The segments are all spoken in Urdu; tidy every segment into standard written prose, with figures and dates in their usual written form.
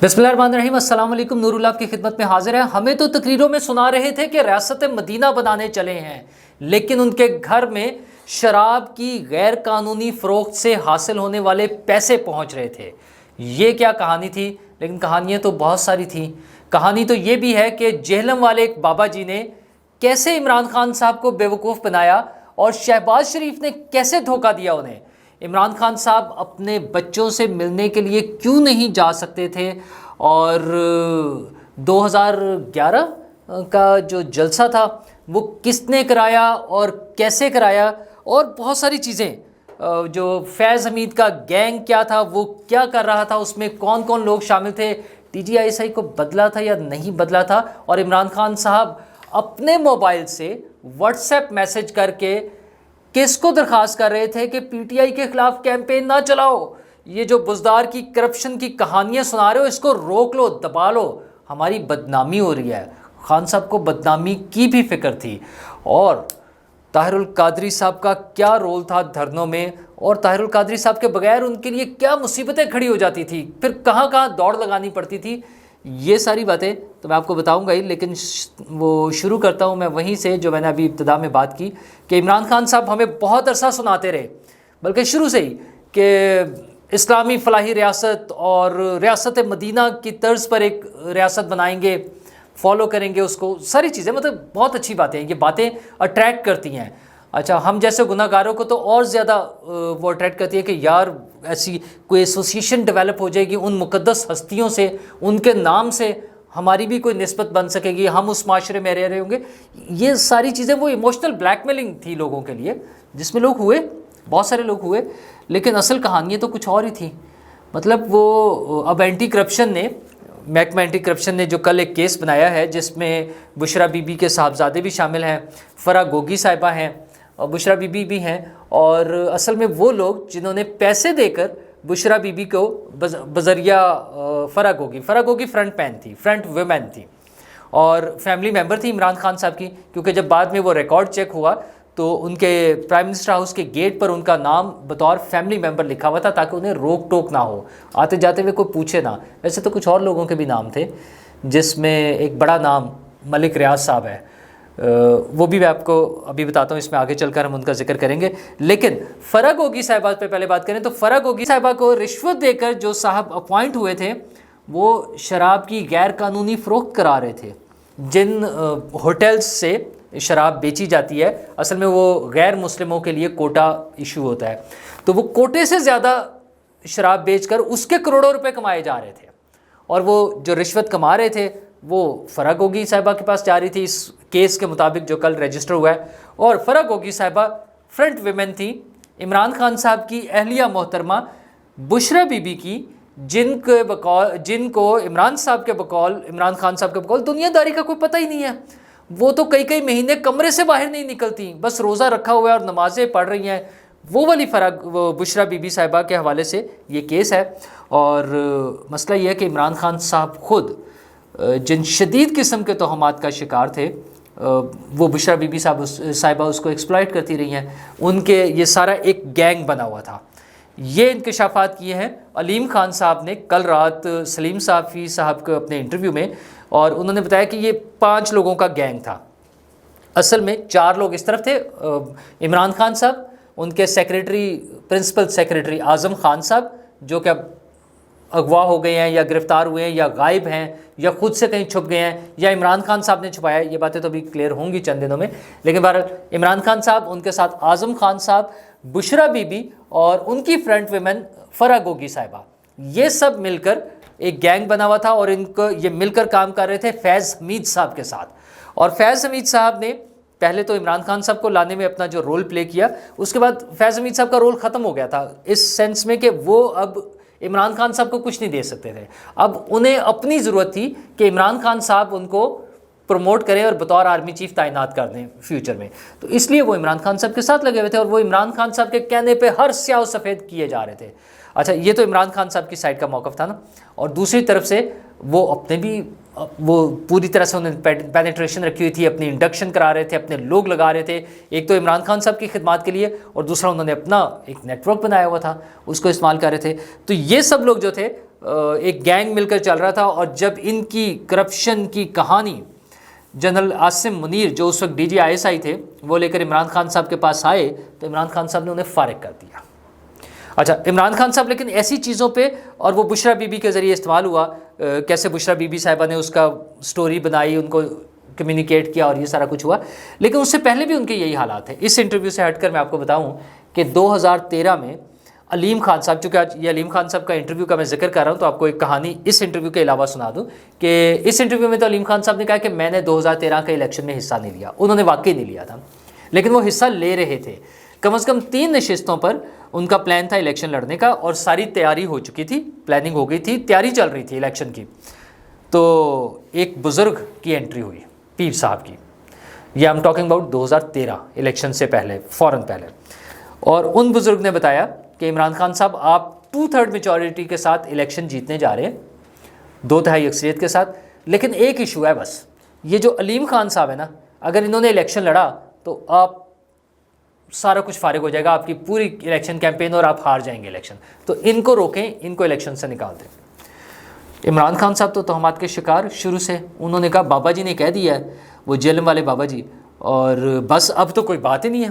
بسم اللہ الرحمن الرحیم، السلام علیکم۔ نور اللہ کی خدمت میں حاضر ہے۔ ہمیں تو تقریروں میں سنا رہے تھے کہ ریاست مدینہ بنانے چلے ہیں، لیکن ان کے گھر میں شراب کی غیر قانونی فروخت سے حاصل ہونے والے پیسے پہنچ رہے تھے۔ یہ کیا کہانی تھی؟ لیکن کہانیاں تو بہت ساری تھیں۔ کہانی تو یہ بھی ہے کہ جہلم والے ایک بابا جی نے کیسے عمران خان صاحب کو بیوقوف بنایا اور شہباز شریف نے کیسے دھوکہ دیا انہیں۔ عمران خان صاحب اپنے بچوں سے ملنے کے لیے کیوں نہیں جا سکتے تھے، اور 2011 کا جو جلسہ تھا وہ کس نے کرایا اور کیسے کرایا، اور بہت ساری چیزیں۔ جو فیض حمید کا گینگ کیا تھا، وہ کیا کر رہا تھا، اس میں کون کون لوگ شامل تھے، T G I S I کو بدلا تھا یا نہیں بدلا تھا، اور عمران خان صاحب اپنے موبائل سے واٹس ایپ میسج کر کے کس کو درخواست کر رہے تھے کہ پی ٹی آئی کے خلاف کیمپین نہ چلاؤ، یہ جو بزدار کی کرپشن کی کہانیاں سنا رہے ہو اس کو روک لو، دبا لو، ہماری بدنامی ہو رہی ہے۔ خان صاحب کو بدنامی کی بھی فکر تھی، اور طاہر القادری صاحب کا کیا رول تھا دھرنوں میں، اور طاہر القادری صاحب کے بغیر ان کے لیے کیا مصیبتیں کھڑی ہو جاتی تھی، پھر کہاں کہاں دوڑ لگانی پڑتی تھی۔ یہ ساری باتیں تو میں آپ کو بتاؤں گا ہی، لیکن وہ شروع کرتا ہوں میں وہیں سے جو میں نے ابھی ابتدا میں بات کی کہ عمران خان صاحب ہمیں بہت عرصہ سناتے رہے، بلکہ شروع سے ہی، کہ اسلامی فلاحی ریاست اور ریاست مدینہ کی طرز پر ایک ریاست بنائیں گے، فالو کریں گے اس کو، ساری چیزیں، مطلب بہت اچھی باتیں ہیں، یہ باتیں اٹریکٹ کرتی ہیں۔ اچھا، ہم جیسے گناہ گاروں کو تو اور زیادہ وہ اٹریکٹ کرتی ہے کہ یار ایسی کوئی ایسوسیشن ڈیولپ ہو جائے گی ان مقدس ہستیوں سے، ان کے نام سے ہماری بھی کوئی نسبت بن سکے گی، ہم اس معاشرے میں رہ رہے ہوں گے۔ یہ ساری چیزیں وہ ایموشنل بلیک میلنگ تھی لوگوں کے لیے، جس میں لوگ ہوئے، بہت سارے لوگ ہوئے، لیکن اصل کہانیاں تو کچھ اور ہی تھیں۔ مطلب وہ اب اینٹی کرپشن نے، محکمہ اینٹی کرپشن نے جو کل ایک کیس بنایا ہے جس میں بشرا بی بی کے صاحبزادے بھی شامل ہیں، فرح گوگی صاحبہ ہیں اور بشرا بی بی بھی ہیں، اور اصل میں وہ لوگ جنہوں نے پیسے دے کر بشرا بی بی کو بذریعہ فرح گوگی فرنٹ ویمن تھی اور فیملی ممبر تھی عمران خان صاحب کی، کیونکہ جب بعد میں وہ ریکارڈ چیک ہوا تو ان کے پرائم منسٹر ہاؤس کے گیٹ پر ان کا نام بطور فیملی ممبر لکھا ہوا تھا تاکہ انہیں روک ٹوک نہ ہو، آتے جاتے ہوئے کوئی پوچھے نہ۔ ویسے تو کچھ اور لوگوں کے بھی نام تھے، جس میں ایک بڑا نام ملک ریاض صاحب ہے، وہ بھی میں آپ کو ابھی بتاتا ہوں، اس میں آگے چل کر ہم ان کا ذکر کریں گے۔ لیکن فرح گوگی صاحبہ پہ پہلے بات کریں تو فرح گوگی صاحبہ کو رشوت دے کر جو صاحب اپوائنٹ ہوئے تھے وہ شراب کی غیر قانونی فروخت کرا رہے تھے۔ جن ہوٹلز سے شراب بیچی جاتی ہے، اصل میں وہ غیر مسلموں کے لیے کوٹا ایشو ہوتا ہے، تو وہ کوٹے سے زیادہ شراب بیچ کر اس کے کروڑوں روپے کمائے جا رہے تھے، اور وہ جو رشوت کما رہے تھے وہ فرح گوگی صاحبہ کے پاس جا رہی تھی اس کیس کے مطابق جو کل رجسٹر ہوا ہے۔ اور فرح گوگی صاحبہ فرنٹ ویمن تھی عمران خان صاحب کی اہلیہ محترمہ بشرا بی بی کی، جن کو عمران خان صاحب کے بقول دنیا داری کا کوئی پتہ ہی نہیں ہے۔ وہ تو کئی مہینے کمرے سے باہر نہیں نکلتی، بس روزہ رکھا ہوا ہے اور نمازیں پڑھ رہی ہیں۔ وہ والی بشرا بی بی صاحبہ کے حوالے سے یہ کیس ہے، اور مسئلہ یہ ہے کہ عمران خان صاحب خود جن شدید قسم کے تہمات کا شکار تھے، وہ بشرا بی بی صاحبہ اس کو ایکسپلائٹ کرتی رہی ہیں، ان کے یہ سارا ایک گینگ بنا ہوا تھا۔ یہ انکشافات کیے ہیں علیم خان صاحب نے کل رات سلیم صافی صاحب کو اپنے انٹرویو میں، اور انہوں نے بتایا کہ یہ 5 لوگوں کا گینگ تھا۔ اصل میں 4 لوگ اس طرف تھے، عمران خان صاحب، ان کے پرنسپل سیکریٹری اعظم خان صاحب جو کہ اب اغوا ہو گئے ہیں یا گرفتار ہوئے ہیں یا غائب ہیں یا خود سے کہیں چھپ گئے ہیں یا عمران خان صاحب نے چھپایا ہے، یہ باتیں تو ابھی کلیئر ہوں گی چند دنوں میں، لیکن بہرحال عمران خان صاحب، ان کے ساتھ اعظم خان صاحب، بشرا بی بی اور ان کی فرنٹ ویمن فرح گوگی صاحبہ، یہ سب مل کر ایک گینگ بنا ہوا تھا، اور ان کو یہ مل کر کام کر رہے تھے فیض حمید صاحب کے ساتھ۔ اور فیض حمید صاحب نے پہلے تو عمران خان صاحب کو لانے میں اپنا جو رول پلے کیا، اس کے بعد فیض حمید صاحب کا رول ختم ہو گیا تھا، اس سینس میں کہ وہ اب عمران خان صاحب کو کچھ نہیں دے سکتے تھے، اب انہیں اپنی ضرورت تھی کہ عمران خان صاحب ان کو پروموٹ کریں اور بطور آرمی چیف تعینات کر دیں فیوچر میں، تو اس لیے وہ عمران خان صاحب کے ساتھ لگے ہوئے تھے، اور وہ عمران خان صاحب کے کہنے پہ ہر سیاہ و سفید کیے جا رہے تھے۔ اچھا، یہ تو عمران خان صاحب کی سائڈ کا موقف تھا نا، اور دوسری طرف سے وہ اپنے بھی وہ پوری طرح سے انہوں نے پینیٹریشن رکھی ہوئی تھی، اپنی انڈکشن کرا رہے تھے، اپنے لوگ لگا رہے تھے، ایک تو عمران خان صاحب کی خدمات کے لیے، اور دوسرا انہوں نے اپنا ایک نیٹ ورک بنایا ہوا تھا، اس کو استعمال کر رہے تھے۔ تو یہ سب لوگ جو تھے ایک گینگ مل کر چل رہا تھا، اور جب ان کی کرپشن کی کہانی جنرل عاصم منیر جو اس وقت D G I S I تھے وہ لے کر عمران خان صاحب کے پاس آئے تو عمران خان صاحب نے انہیں فارغ کر دیا. اچھا، عمران خان صاحب لیکن ایسی چیزوں پہ، اور وہ بشرا بی بی کے ذریعے استعمال ہوا، کیسے بشرا بی بی صاحبہ نے اس کا سٹوری بنائی، ان کو کمیونیکیٹ کیا، اور یہ سارا کچھ ہوا. لیکن اس سے پہلے بھی ان کے یہی حالات ہیں. اس انٹرویو سے ہٹ کر میں آپ کو بتاؤں کہ 2013 میں علیم خان صاحب، چونکہ آج یہ علیم خان صاحب کا انٹرویو کا میں ذکر کر رہا ہوں تو آپ کو ایک کہانی اس انٹرویو کے علاوہ سنا دوں کہ اس انٹرویو میں تو علیم خان صاحب نے کہا کہ میں نے 2013 کے الیکشن میں حصہ نہیں لیا. انہوں نے واقعی نہیں لیا تھا، لیکن وہ حصہ لے رہے تھے. کم از کم 3 نشستوں پر ان کا پلان تھا الیکشن لڑنے کا، اور ساری تیاری ہو چکی تھی، پلاننگ ہو گئی تھی، تیاری چل رہی تھی الیکشن کی. تو ایک بزرگ کی انٹری ہوئی، پیر صاحب کی. یہ ہم ٹاکنگ اباؤٹ 2013 الیکشن سے پہلے، فوراً پہلے. اور ان بزرگ نے بتایا کہ عمران خان صاحب آپ 2/3 میجورٹی کے ساتھ الیکشن جیتنے جا رہے ہیں، 2/3 اکثریت کے ساتھ. لیکن ایک ایشو ہے بس، یہ جو علیم خان صاحب ہے نا، اگر انہوں نے الیکشن لڑا تو آپ سارا کچھ فارغ ہو جائے گا، آپ کی پوری الیکشن کیمپین، اور آپ ہار جائیں گے الیکشن. تو ان کو روکیں، ان کو الیکشن سے نکال دیں. عمران خان صاحب تو تہمات کے شکار شروع سے. انہوں نے کہا بابا جی نے کہہ دیا ہے، وہ جیلم والے بابا جی، اور بس اب تو کوئی بات ہی نہیں ہے.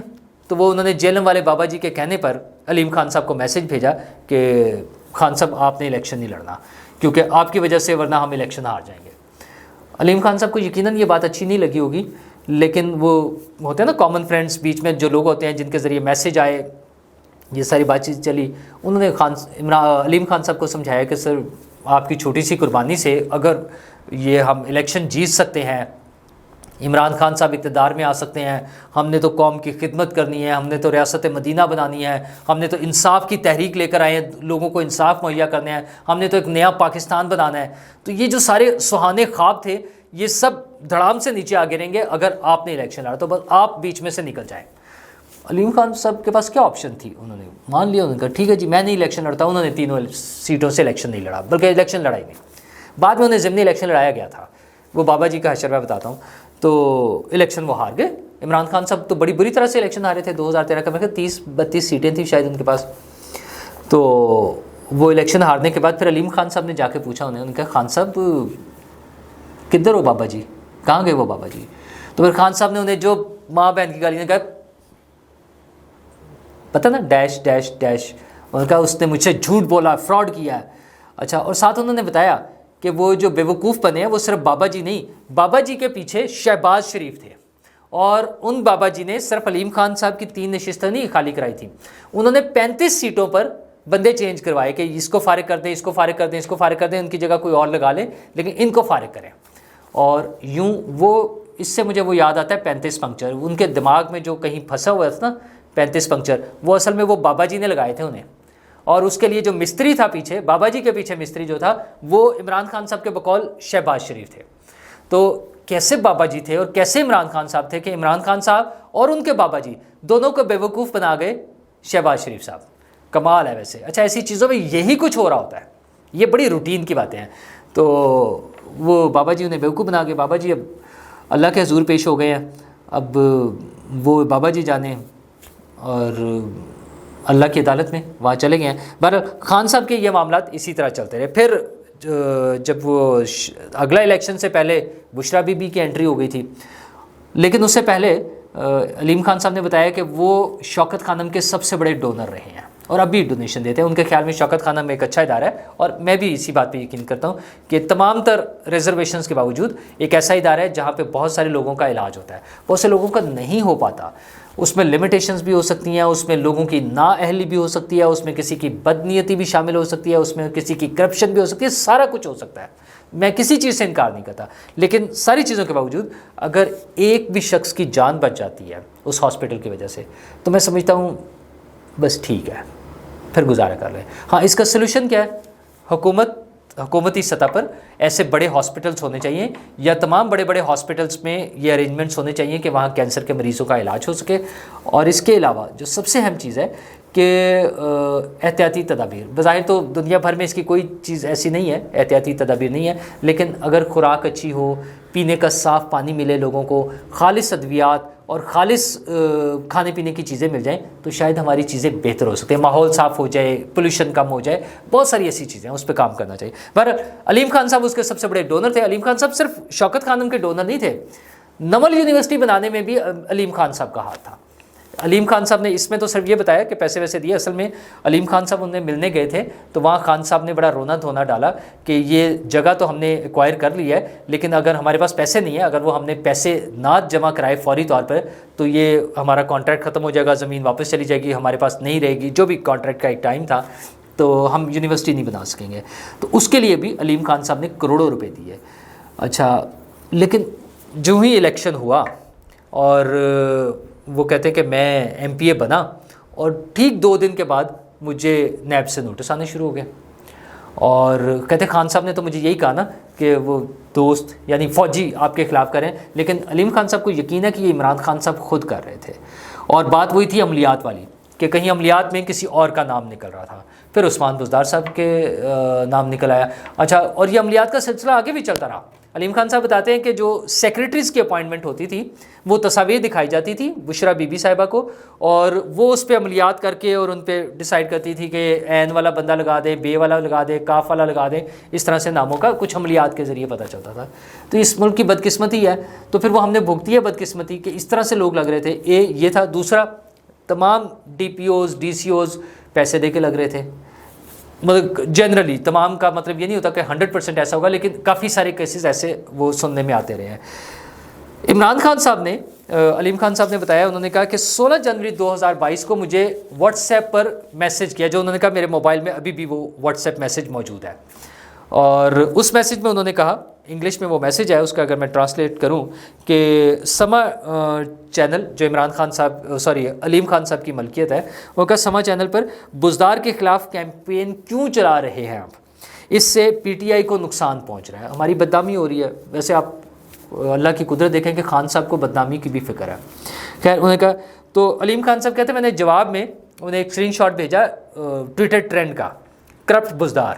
تو وہ انہوں نے جیلم والے بابا جی کے کہنے پر علیم خان صاحب کو میسج بھیجا کہ خان صاحب آپ نے الیکشن نہیں لڑنا، کیونکہ آپ کی وجہ سے ورنہ ہم الیکشن ہار جائیں گے. علیم خان صاحب کو یقیناً یہ بات اچھی نہیں لگی ہوگی، لیکن وہ ہوتے ہیں نا کامن فرینڈس، بیچ میں جو لوگ ہوتے ہیں جن کے ذریعے میسج آئے، یہ ساری بات چیت چلی. انہوں نے علیم خان صاحب کو سمجھایا کہ سر آپ کی چھوٹی سی قربانی سے اگر یہ ہم الیکشن جیت سکتے ہیں، عمران خان صاحب اقتدار میں آ سکتے ہیں، ہم نے تو قوم کی خدمت کرنی ہے، ہم نے تو ریاست مدینہ بنانی ہے، ہم نے تو انصاف کی تحریک لے کر آئے ہیں، لوگوں کو انصاف مہیا کرنا ہے، ہم نے تو ایک نیا پاکستان بنانا ہے. تو یہ جو سارے سہانے خواب تھے یہ سب دھڑام سے نیچے آ گریں گے اگر آپ نے الیکشن لڑا، تو بس آپ بیچ میں سے نکل جائیں. علیم خان صاحب کے پاس کیا آپشن تھی؟ انہوں نے مان لیا، انہوں نے کہا ٹھیک ہے جی میں نہیں الیکشن لڑتا. انہوں نے 3 سیٹوں سے الیکشن نہیں لڑا، بلکہ الیکشن لڑا ہی نہیں. بعد میں انہیں ضمنی الیکشن لڑایا گیا تھا، وہ بابا جی کا حشر میں بتاتا ہوں. تو الیکشن وہ ہار گئے. عمران خان صاحب تو بڑی بری طرح سے الیکشن ہارے تھے. 2013 کا میں کہ 30-32 سیٹیں تھیں شاید ان کے پاس. تو وہ الیکشن ہارنے کے بعد پھر علیم خان صاحب نے جا کے پوچھا انہیں کہا خان صاحب کدھر ہو بابا جی، کہاں گئے وہ بابا جی؟ تو پھر خان صاحب نے انہیں جو ماں بہن کی گالی نے کہا پتہ نا ڈیش ڈیش ڈیش، انہوں نے کہا اس نے مجھ سے جھوٹ بولا، فراڈ کیا ہے. اچھا، اور ساتھ انہوں نے بتایا کہ وہ جو بیوقوف بنے ہیں وہ صرف بابا جی نہیں، بابا جی کے پیچھے شہباز شریف تھے، اور ان بابا جی نے صرف علیم خان صاحب کی 3 نشستیں نہیں خالی کرائی تھیں، انہوں نے 35 سیٹوں پر بندے چینج کروائے کہ اس کو فارغ کر دیں، اس کو فارغ کر دیں، اس کو فارغ کر دیں، ان کی جگہ کوئی اور لگا لیں، لیکن ان کو فارغ کریں. اور یوں وہ اس سے مجھے وہ یاد آتا ہے 35 پنکچر ان کے دماغ میں جو کہیں پھنسا ہوا تھا نا، 35 پنکچر وہ اصل میں وہ بابا جی نے لگائے تھے انہیں. اور اس کے لیے جو مستری تھا پیچھے، بابا جی کے پیچھے مستری جو تھا وہ عمران خان صاحب کے بقول شہباز شریف تھے. تو کیسے بابا جی تھے اور کیسے عمران خان صاحب تھے کہ عمران خان صاحب اور ان کے بابا جی دونوں کو بیوقوف بنا گئے شہباز شریف صاحب. کمال ہے ویسے. اچھا، ایسی چیزوں میں یہی کچھ ہو رہا ہوتا ہے، یہ بڑی روٹین کی باتیں ہیں. تو وہ بابا جی انہیں بیوقوف بنا کے، بابا جی اب اللہ کے حضور پیش ہو گئے ہیں، اب وہ بابا جی جانے اور اللہ کی عدالت میں وہاں چلے گئے ہیں. بہرحال خان صاحب کے یہ معاملات اسی طرح چلتے رہے. پھر جب وہ اگلا الیکشن سے پہلے بشرا بی بی کی انٹری ہو گئی تھی، لیکن اس سے پہلے علیم خان صاحب نے بتایا کہ وہ شوکت خانم کے سب سے بڑے ڈونر رہے ہیں اور اب بھی ڈونیشن دیتے ہیں. ان کے خیال میں شوکت خانم ایک اچھا ادارہ ہے، اور میں بھی اسی بات پہ یقین کرتا ہوں کہ تمام تر ریزرویشنز کے باوجود ایک ایسا ادارہ ہے جہاں پہ بہت سارے لوگوں کا علاج ہوتا ہے. بہت سے لوگوں کا نہیں ہو پاتا، اس میں لمیٹیشنز بھی ہو سکتی ہیں، اس میں لوگوں کی نااہلی بھی ہو سکتی ہے، اس میں کسی کی بدنیتی بھی شامل ہو سکتی ہے، اس میں کسی کی کرپشن بھی ہو سکتی ہے، سارا کچھ ہو سکتا ہے. میں کسی چیز سے انکار نہیں کرتا، لیکن ساری چیزوں کے باوجود اگر ایک بھی شخص کی جان بچ جاتی ہے اس ہاسپٹل کی وجہ سے تو میں سمجھتا ہوں بس ٹھیک ہے، پھر گزارا کر لیں. ہاں، اس کا سلوشن کیا ہے؟ حکومتی سطح پر ایسے بڑے ہاسپٹلس ہونے چاہیے، یا تمام بڑے بڑے ہاسپٹلس میں یہ ارینجمنٹس ہونے چاہیے کہ وہاں کینسر کے مریضوں کا علاج ہو سکے. اور اس کے علاوہ جو سب سے اہم چیز ہے کہ احتیاطی تدابیر. بظاہر تو دنیا بھر میں اس کی کوئی چیز ایسی نہیں ہے، احتیاطی تدابیر نہیں ہے، لیکن اگر خوراک اچھی ہو، پینے کا صاف پانی ملے لوگوں کو، خالص ادویات اور خالص کھانے پینے کی چیزیں مل جائیں تو شاید ہماری چیزیں بہتر ہو سکتی ہیں، ماحول صاف ہو جائے، پولوشن کم ہو جائے، بہت ساری ایسی چیزیں ہیں، اس پہ کام کرنا چاہیے۔ پر علیم خان صاحب اس کے سب سے بڑے ڈونر تھے۔ علیم خان صاحب صرف شوکت خانم کے ڈونر نہیں تھے، نمل یونیورسٹی بنانے میں بھی علیم خان صاحب کا ہاتھ تھا۔ علیم خان صاحب نے اس میں تو صرف یہ بتایا کہ پیسے ویسے دیے، اصل میں علیم خان صاحب انہیں ملنے گئے تھے تو وہاں خان صاحب نے بڑا رونا دھونا ڈالا کہ یہ جگہ تو ہم نے ایکوائر کر لی ہے، لیکن اگر ہمارے پاس پیسے نہیں ہیں، اگر وہ ہم نے پیسے نہ جمع کرائے فوری طور پر تو یہ ہمارا کانٹریکٹ ختم ہو جائے گا، زمین واپس چلی جائے گی، ہمارے پاس نہیں رہے گی، جو بھی کانٹریکٹ کا ایک ٹائم تھا، تو ہم یونیورسٹی نہیں بنا سکیں گے۔ تو اس کے لیے بھی علیم خان صاحب نے کروڑوں روپے دیے۔ اچھا، لیکن جو ہی الیکشن ہوا اور وہ کہتے ہیں کہ میں ایم پی اے بنا، اور ٹھیک 2 دن کے بعد مجھے نیب سے نوٹس آنے شروع ہو گئے، اور کہتے خان صاحب نے تو مجھے یہی کہا نا کہ وہ دوست یعنی فوجی آپ کے خلاف کریں، لیکن علیم خان صاحب کو یقین ہے کہ یہ عمران خان صاحب خود کر رہے تھے، اور بات وہی تھی عملیات والی کہ کہیں عملیات میں کسی اور کا نام نکل رہا تھا، پھر عثمان بزدار صاحب کے نام نکل آیا۔ اچھا، اور یہ عملیات کا سلسلہ آگے بھی چلتا رہا۔ علیم خان صاحب بتاتے ہیں کہ جو سیکریٹریز کی اپوائنٹمنٹ ہوتی تھی وہ تصاویر دکھائی جاتی تھی بشرا بی بی صاحبہ کو، اور وہ اس پہ عملیات کر کے اور ان پہ ڈیسائیڈ کرتی تھی کہ عین والا بندہ لگا دے، بے والا لگا دے، کاف والا لگا دے، اس طرح سے ناموں کا کچھ عملیات کے ذریعے پتہ چلتا تھا۔ تو اس ملک کی بدقسمتی ہے، تو پھر وہ ہم نے بھگتی ہے بدقسمتی کہ اس طرح سے لوگ لگ رہے تھے۔ یہ تھا۔ دوسرا، تمام D P Os D C Os پیسے دے کے لگ رہے تھے، مطلب جنرلی تمام کا مطلب یہ نہیں ہوتا کہ 100% ایسا ہوگا، لیکن کافی سارے کیسز ایسے وہ سننے میں آتے رہے ہیں۔ عمران خان صاحب نے علیم خان صاحب نے بتایا، انہوں نے کہا کہ 16 جنوری 2022 کو مجھے واٹس ایپ پر میسج کیا، جو انہوں نے کہا میرے موبائل میں ابھی بھی وہ واٹس ایپ میسج موجود ہے، اور اس میسج میں انہوں نے کہا، انگلش میں وہ میسج ہے، اس کا اگر میں ٹرانسلیٹ کروں کہ سما چینل جو عمران خان صاحب علیم خان صاحب کی ملکیت ہے، وہ کہا سما چینل پر بزدار کے خلاف کیمپین کیوں چلا رہے ہیں آپ، اس سے پی ٹی آئی کو نقصان پہنچ رہا ہے، ہماری بدنامی ہو رہی ہے۔ ویسے آپ اللہ کی قدرت دیکھیں کہ خان صاحب کو بدنامی کی بھی فکر ہے۔ خیر، انہوں نے کہا، تو علیم خان صاحب کہتے ہیں میں نے جواب میں انہیں ایک اسکرین شاٹ بھیجا ٹویٹر ٹرینڈ کا، کرپٹ بزدار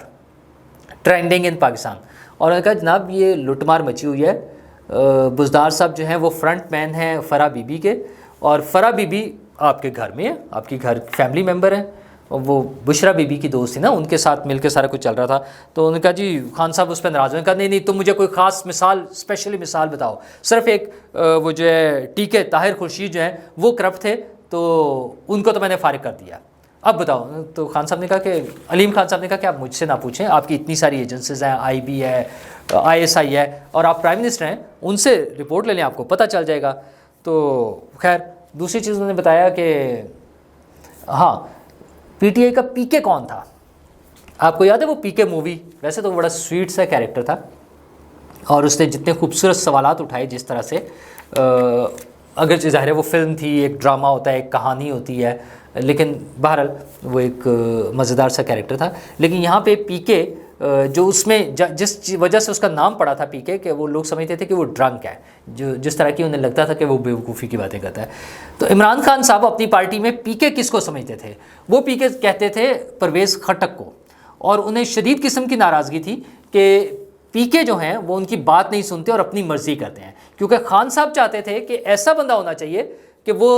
ٹرینڈنگ ان پاکستان، اور انہوں نے کہا جناب یہ لٹ مار مچی ہوئی ہے، بزدار صاحب جو ہیں وہ فرنٹ مین ہیں فرح بی بی کے، اور فرح بی بی آپ کے گھر میں ہے، آپ کی گھر فیملی ممبر ہیں، وہ بشرا بی بی کی دوست تھی نا، ان کے ساتھ مل کے سارا کچھ چل رہا تھا۔ تو انہوں نے کہا جی خان صاحب اس پہ ناراض ہوئے، کہا نہیں تم مجھے کوئی خاص مثال، اسپیشلی مثال بتاؤ، صرف ایک وہ جو ہے ٹیکے طاہر خورشید جو ہیں وہ کرپٹ تھے تو ان کو تو میں نے فارغ کر دیا، اب بتاؤ۔ تو خان صاحب نے کہا کہ علیم خان صاحب نے کہا کہ آپ مجھ سے نہ پوچھیں، آپ کی اتنی ساری ایجنسیز ہیں، آئی بی ہے، آئی ایس آئی ہے، اور آپ پرائم منسٹر ہیں، ان سے رپورٹ لے لیں، آپ کو پتہ چل جائے گا۔ تو خیر، دوسری چیز انہوں نے بتایا کہ ہاں پی ٹی آئی کا پی کے کون تھا، آپ کو یاد ہے وہ پی کے مووی، ویسے تو بڑا سویٹ سا کیریکٹر تھا، اور اس نے جتنے خوبصورت سوالات اٹھائے جس طرح سے، اگرچہ ظاہر ہے وہ فلم تھی، ایک ڈرامہ ہوتا ہے، ایک کہانی ہوتی ہے، لیکن بہرحال وہ ایک مزیدار سا کیریکٹر تھا۔ لیکن یہاں پہ پی کے جو اس میں جس وجہ سے اس کا نام پڑا تھا پی کے، کہ وہ لوگ سمجھتے تھے کہ وہ ڈرنک ہے، جو جس طرح کی انہیں لگتا تھا کہ وہ بیوقوفی کی باتیں کرتا ہے۔ تو عمران خان صاحب اپنی پارٹی میں پی کے کس کو سمجھتے تھے؟ وہ پی کے کہتے تھے پرویز خٹک کو، اور انہیں شدید قسم کی ناراضگی تھی کہ پی کے جو ہیں وہ ان کی بات نہیں سنتے اور اپنی مرضی کرتے ہیں، کیونکہ خان صاحب چاہتے تھے کہ ایسا بندہ ہونا چاہیے کہ وہ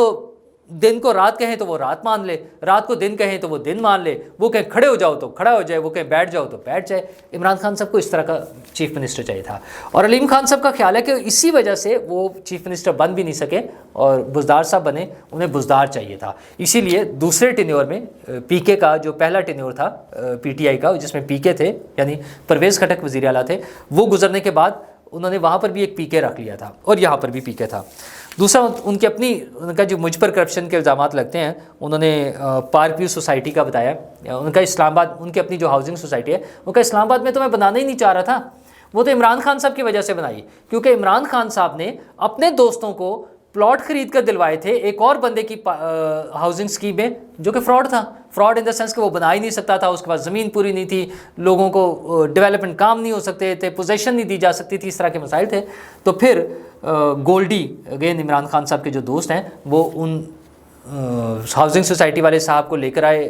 دن کو رات کہیں تو وہ رات مان لے، رات کو دن کہیں تو وہ دن مان لے، وہ کہیں کھڑے ہو جاؤ تو کھڑا ہو جائے، وہ کہیں بیٹھ جاؤ تو بیٹھ جائے۔ عمران خان صاحب کو اس طرح کا چیف منسٹر چاہیے تھا، اور علیم خان صاحب کا خیال ہے کہ اسی وجہ سے وہ چیف منسٹر بن بھی نہیں سکے اور بزدار صاحب بنے، انہیں بزدار چاہیے تھا۔ اسی لیے دوسرے ٹینیور میں پی کے کا جو پہلا ٹینیور تھا پی ٹی آئی کا، جس میں پی کے تھے یعنی پرویز خٹک وزیر اعلیٰ تھے، وہ گزرنے کے بعد انہوں نے وہاں پر بھی ایک پی کے رکھ لیا تھا، اور یہاں پر بھی پی کے تھا۔ دوسرا ان کی اپنی، ان کا جو مجھ پر کرپشن کے الزامات لگتے ہیں، انہوں نے پارک ویو سوسائٹی کا بتایا، ان کا اسلام آباد، ان کی اپنی جو ہاؤسنگ سوسائٹی ہے، ان کا اسلام آباد میں تو میں بنانا ہی نہیں چاہ رہا تھا، وہ تو عمران خان صاحب کی وجہ سے بنائی، کیونکہ عمران خان صاحب نے اپنے دوستوں کو پلاٹ خرید کر دلوائے تھے ایک اور بندے کی ہاؤسنگ اسکیم میں، جو کہ فراڈ تھا، فراڈ ان دا سینس کہ وہ بنا ہی نہیں سکتا تھا، اس کے پاس زمین پوری نہیں تھی، لوگوں کو ڈیولپمنٹ کام نہیں ہو سکتے تھے، پوزیشن نہیں دی جا سکتی تھی، اس طرح کے مسائل تھے۔ تو پھر گولڈی اگین عمران خان صاحب کے جو دوست ہیں، وہ ان ہاؤسنگ سوسائٹی والے صاحب کو لے کر آئے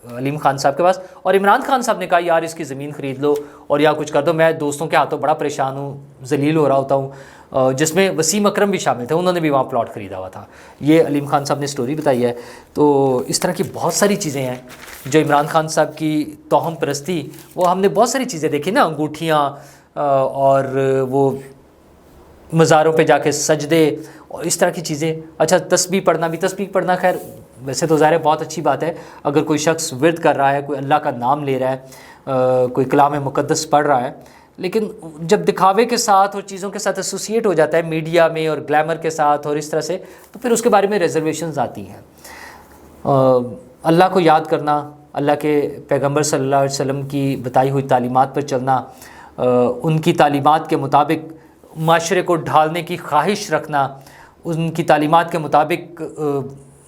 علیم خان صاحب کے پاس، اور عمران خان صاحب نے کہا یار اس کی زمین خرید لو اور یا کچھ کر دو، میں دوستوں کے ہاتھوں بڑا پریشان ہوں، ذلیل ہو رہا ہوتا ہوں، جس میں وسیم اکرم بھی شامل تھے، انہوں نے بھی وہاں پلاٹ خریدا ہوا تھا. یہ علیم خان صاحب نے سٹوری بتائی ہے. تو اس طرح کی بہت ساری چیزیں ہیں جو عمران خان صاحب کی توہم پرستی، وہ ہم نے بہت ساری چیزیں دیکھی نا، انگوٹھیاں اور وہ مزاروں پہ جا کے سجدے اور اس طرح کی چیزیں. اچھا تسبیح پڑھنا خیر ویسے تو ظاہر ہے بہت اچھی بات ہے، اگر کوئی شخص ورد کر رہا ہے، کوئی اللہ کا نام لے رہا ہے، کوئی کلام مقدس پڑھ رہا ہے، لیکن جب دکھاوے کے ساتھ اور چیزوں کے ساتھ ایسوسیٹ ہو جاتا ہے میڈیا میں اور گلیمر کے ساتھ اور اس طرح سے، تو پھر اس کے بارے میں ریزرویشنز آتی ہیں. اللہ کو یاد کرنا، اللہ کے پیغمبر صلی اللہ علیہ وسلم کی بتائی ہوئی تعلیمات پر چلنا، ان کی تعلیمات کے مطابق معاشرے کو ڈھالنے کی خواہش رکھنا، ان کی تعلیمات کے مطابق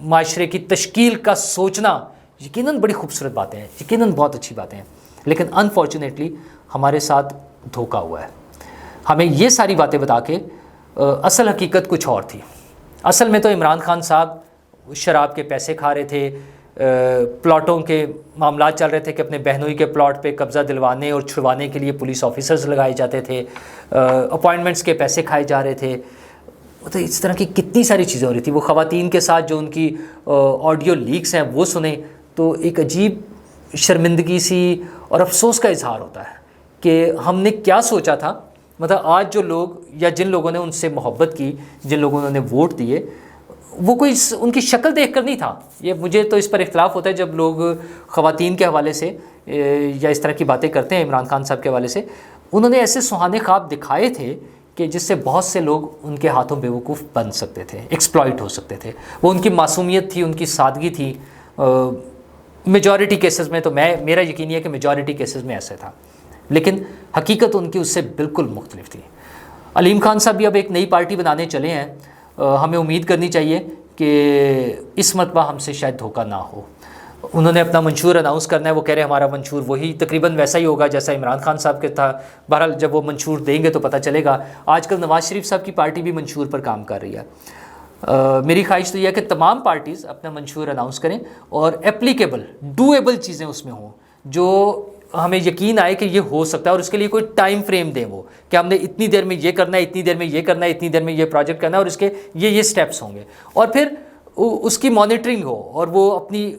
معاشرے کی تشکیل کا سوچنا، یقیناً بڑی خوبصورت باتیں ہیں، یقیناً بہت اچھی باتیں ہیں، لیکن انفارچونیٹلی ہمارے ساتھ دھوکہ ہوا ہے. ہمیں یہ ساری باتیں بتا کے اصل حقیقت کچھ اور تھی. اصل میں تو عمران خان صاحب شراب کے پیسے کھا رہے تھے، پلاٹوں کے معاملات چل رہے تھے کہ اپنے بہنوئی کے پلاٹ پہ قبضہ دلوانے اور چھڑوانے کے لیے پولیس آفیسرز لگائے جاتے تھے، اپوائنٹمنٹس کے پیسے کھائے جا رہے تھے. تو اس طرح کی کتنی ساری چیزیں ہو رہی تھی. وہ خواتین کے ساتھ جو ان کی آڈیو لیکس ہیں وہ سنیں تو ایک عجیب شرمندگی سی اور افسوس کا اظہار ہوتا ہے کہ ہم نے کیا سوچا تھا. مطلب آج جو لوگ یا جن لوگوں نے ان سے محبت کی، جن لوگوں نے ووٹ دیے، وہ کوئی ان کی شکل دیکھ کر نہیں تھا. یہ مجھے تو اس پر اختلاف ہوتا ہے جب لوگ خواتین کے حوالے سے یا اس طرح کی باتیں کرتے ہیں عمران خان صاحب کے حوالے سے. انہوں نے ایسے سہانے خواب دکھائے تھے کہ جس سے بہت سے لوگ ان کے ہاتھوں بیوقوف بن سکتے تھے، ایکسپلائٹ ہو سکتے تھے. وہ ان کی معصومیت تھی، ان کی سادگی تھی. میجورٹی کیسز میں تو میرا یقین ہے کہ میجورٹی کیسز میں ایسے تھا، لیکن حقیقت ان کی اس سے بالکل مختلف تھی. علیم خان صاحب بھی اب ایک نئی پارٹی بنانے چلے ہیں. ہمیں امید کرنی چاہیے کہ اس مرتبہ ہم سے شاید دھوکہ نہ ہو. انہوں نے اپنا منشور اناؤنس کرنا ہے. وہ کہہ رہے ہیں ہمارا منشور وہی تقریباً ویسا ہی ہوگا جیسا عمران خان صاحب کے تھا. بہرحال جب وہ منشور دیں گے تو پتہ چلے گا. آج کل نواز شریف صاحب کی پارٹی بھی منشور پر کام کر رہی ہے. میری خواہش تو یہ ہے کہ تمام پارٹیز اپنا منشور اناؤنس کریں اور اپلیکیبل ڈویبل چیزیں اس میں ہوں جو ہمیں یقین آئے کہ یہ ہو سکتا ہے، اور اس کے لیے کوئی ٹائم فریم دیں وہ کہ ہم نے اتنی دیر میں یہ کرنا ہے، اتنی دیر میں یہ کرنا ہے، اتنی دیر میں یہ پروجیکٹ کرنا ہے، اور اس کے یہ سٹیپس ہوں گے. اور پھر اس کی مانیٹرنگ ہو اور وہ اپنی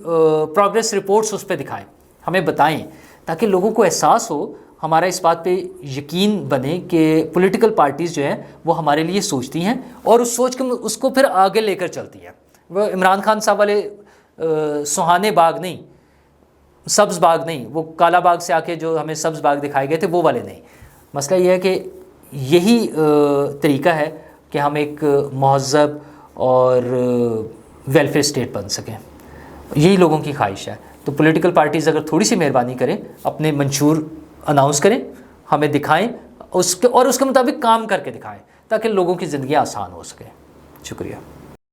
پروگریس رپورٹس اس پہ دکھائیں، ہمیں بتائیں، تاکہ لوگوں کو احساس ہو، ہمارا اس بات پہ یقین بنے کہ پولیٹیکل پارٹیز جو ہیں وہ ہمارے لیے سوچتی ہیں اور اس سوچ کے اس کو پھر آگے لے کر چلتی ہیں. وہ عمران خان صاحب والے سہانے باغ نہیں، سبز باغ نہیں، وہ کالا باغ سے آ کے جو ہمیں سبز باغ دکھائے گئے تھے وہ والے نہیں. مسئلہ یہ ہے کہ یہی طریقہ ہے کہ ہم ایک مہذب اور ویلفیئر اسٹیٹ بن سکیں. یہی لوگوں کی خواہش ہے. تو پولیٹیکل پارٹیز اگر تھوڑی سی مہربانی کریں، اپنے منشور اناؤنس کریں، ہمیں دکھائیں، اور اس کے مطابق کام کر کے دکھائیں تاکہ لوگوں کی زندگیاں آسان ہو سکیں. شکریہ.